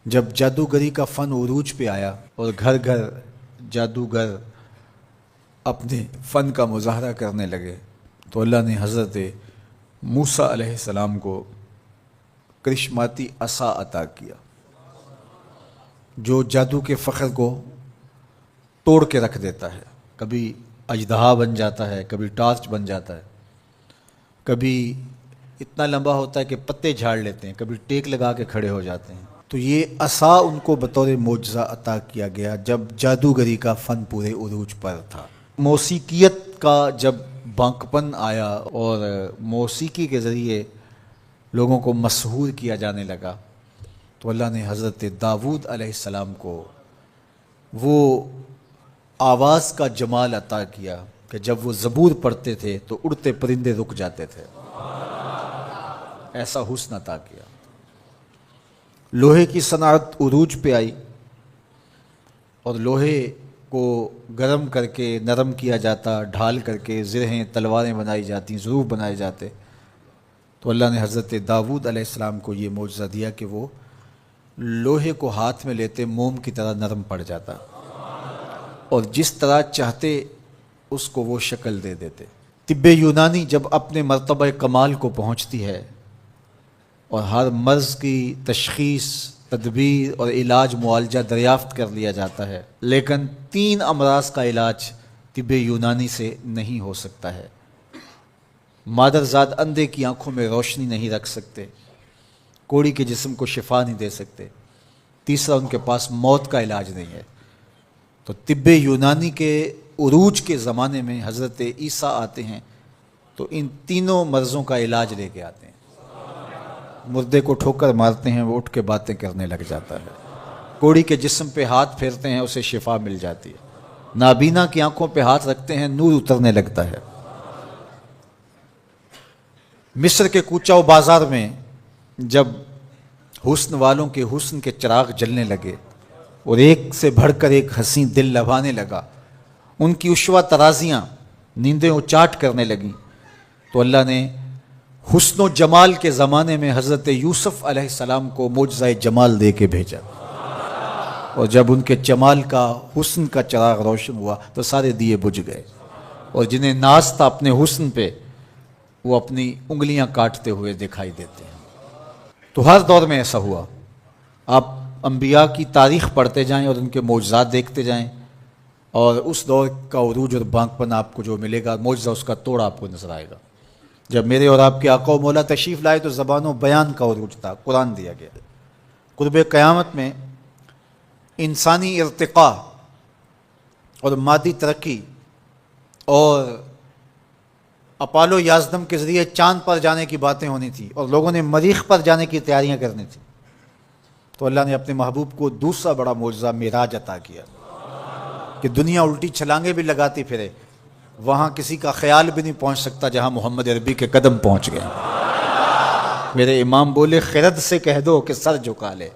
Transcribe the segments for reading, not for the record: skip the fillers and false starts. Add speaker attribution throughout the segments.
Speaker 1: جب جادوگری کا فن عروج پہ آیا اور گھر گھر جادوگر اپنے فن کا مظاہرہ کرنے لگے تو اللہ نے حضرت موسیٰ علیہ السلام کو کرشماتی عصا عطا کیا جو جادو کے فخر کو توڑ کے رکھ دیتا ہے۔ کبھی اژدہا بن جاتا ہے، کبھی ٹارچ بن جاتا ہے، کبھی اتنا لمبا ہوتا ہے کہ پتے جھاڑ لیتے ہیں، کبھی ٹیک لگا کے کھڑے ہو جاتے ہیں۔ تو یہ عصا ان کو بطور معجزہ عطا کیا گیا جب جادوگری کا فن پورے عروج پر تھا۔ موسیقیت کا جب بانکپن آیا اور موسیقی کے ذریعے لوگوں کو مسحور کیا جانے لگا تو اللہ نے حضرت داؤد علیہ السلام کو وہ آواز کا جمال عطا کیا کہ جب وہ زبور پڑھتے تھے تو اڑتے پرندے رک جاتے تھے، ایسا حسن عطا کیا۔ لوہے کی صنعت عروج پہ آئی اور لوہے کو گرم کر کے نرم کیا جاتا، ڈھال کر کے زرہیں تلواریں بنائی جاتی، ظروف بنائے جاتے۔ تو اللہ نے حضرت داؤد علیہ السلام کو یہ معجزہ دیا کہ وہ لوہے کو ہاتھ میں لیتے موم کی طرح نرم پڑ جاتا اور جس طرح چاہتے اس کو وہ شکل دے دیتے۔ طب یونانی جب اپنے مرتبہ کمال کو پہنچتی ہے اور ہر مرض کی تشخیص، تدبیر اور علاج معالجہ دریافت کر لیا جاتا ہے، لیکن 3 امراض کا علاج طب یونانی سے نہیں ہو سکتا ہے۔ مادرزاد اندھے کی آنکھوں میں روشنی نہیں رکھ سکتے، کوڑی کے جسم کو شفا نہیں دے سکتے، تیسرا ان کے پاس موت کا علاج نہیں ہے۔ تو طب یونانی کے عروج کے زمانے میں حضرت عیسیٰ آتے ہیں تو ان تینوں مرضوں کا علاج لے کے آتے ہیں۔ مردے کو ٹھوکر مارتے ہیں، وہ اٹھ کے باتیں کرنے لگ جاتا ہے، کوڑی کے جسم پہ ہاتھ پھیرتے ہیں، اسے شفا مل جاتی ہے، نابینا کی آنکھوں پہ ہاتھ رکھتے ہیں، نور اترنے لگتا ہے۔ مصر کے کوچہ و بازار میں جب حسن والوں کے حسن کے چراغ جلنے لگے اور ایک سے بڑھ کر ایک حسین دل لبھانے لگا، ان کی عشوہ ترازیاں نیندیں اچاٹ کرنے لگیں، تو اللہ نے حسن و جمال کے زمانے میں حضرت یوسف علیہ السلام کو معجزہ جمال دے کے بھیجا، اور جب ان کے جمال کا حسن کا چراغ روشن ہوا تو سارے دیے بجھ گئے، اور جنہیں ناز تھا اپنے حسن پہ وہ اپنی انگلیاں کاٹتے ہوئے دکھائی دیتے ہیں۔ تو ہر دور میں ایسا ہوا۔ آپ انبیاء کی تاریخ پڑھتے جائیں اور ان کے معجزات دیکھتے جائیں، اور اس دور کا عروج اور بانکپن آپ کو جو ملے گا، معجزہ اس کا توڑ آپ کو نظر آئے گا۔ جب میرے اور آپ کے آقا و مولا تشریف لائے تو زبان و بیان کا عروج تھا، قرآن دیا گیا۔ قرب قیامت میں انسانی ارتقاء اور مادی ترقی اور اپالو یازدم کے ذریعے چاند پر جانے کی باتیں ہونی تھی اور لوگوں نے مریخ پر جانے کی تیاریاں کرنی تھی، تو اللہ نے اپنے محبوب کو دوسرا بڑا معجزہ معراج عطا کیا کہ دنیا الٹی چھلانگیں بھی لگاتی پھرے، وہاں کسی کا خیال بھی نہیں پہنچ سکتا جہاں محمد عربی کے قدم پہنچ گئے۔ میرے امام بولے خرد سے کہہ دو کہ سر جھکا لے،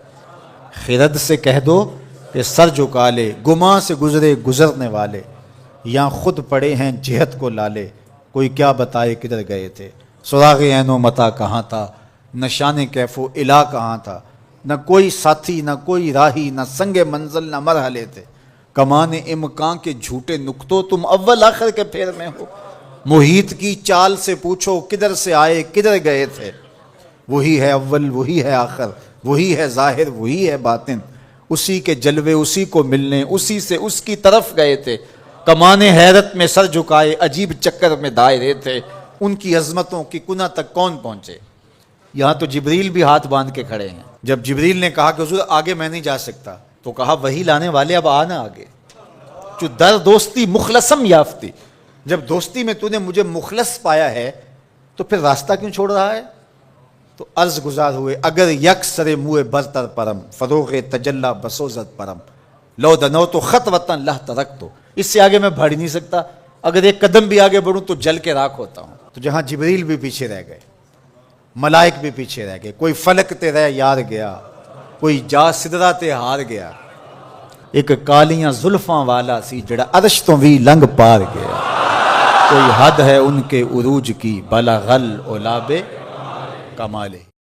Speaker 1: خرد سے کہہ دو کہ سر جھکا لے، گماں سے گزرے گزرنے والے، یہاں خود پڑے ہیں جہت کو لالے، کوئی کیا بتائے کدھر گئے تھے، سراغ عین و متا کہاں تھا، نشان کیف و الا کہاں تھا، نہ کوئی ساتھی نہ کوئی راہی، نہ سنگ منزل نہ مرحلے تھے، کمان امکان کے جھوٹے نقطوں تم اول آخر کے پھیر میں ہو، محیط کی چال سے پوچھو کدھر سے آئے کدھر گئے تھے، وہی ہے اول وہی ہے آخر، وہی ہے ظاہر وہی ہے باطن، اسی کے جلوے اسی کو ملنے اسی سے اس کی طرف گئے تھے، کمان حیرت میں سر جھکائے عجیب چکر میں دائرے تھے، ان کی عظمتوں کی کنہ تک کون پہنچے۔ یہاں تو جبریل بھی ہاتھ باندھ کے کھڑے ہیں۔ جب جبریل نے کہا کہ حضور آگے میں نہیں جا سکتا تو کہا وہی لانے والے اب آنا آگے، جو در دوستی مخلصم یافتی، جب دوستی میں تو نے مجھے مخلص پایا ہے تو پھر راستہ کیوں چھوڑ رہا ہے؟ تو عرض گزار ہوئے اگر یک سر موئے برتر پرم، فروغ تجلا بسوزت پرم، لو دنو تو خط وطن لہ ترک تو، اس سے آگے میں بڑھ نہیں سکتا، اگر ایک قدم بھی آگے بڑھوں تو جل کے راکھ ہوتا ہوں۔ تو جہاں جبریل بھی پیچھے رہ گئے، ملائک بھی پیچھے رہ گئے، کوئی فلک تے رہ یار گیا، کوئی جا سدرہ تے ہار گیا، ایک کالیاں زلفاں والا سی جڑا عرش تو بھی لنگ پار گیا، کوئی حد ہے ان کے عروج کی بلغل اولاب کمالے۔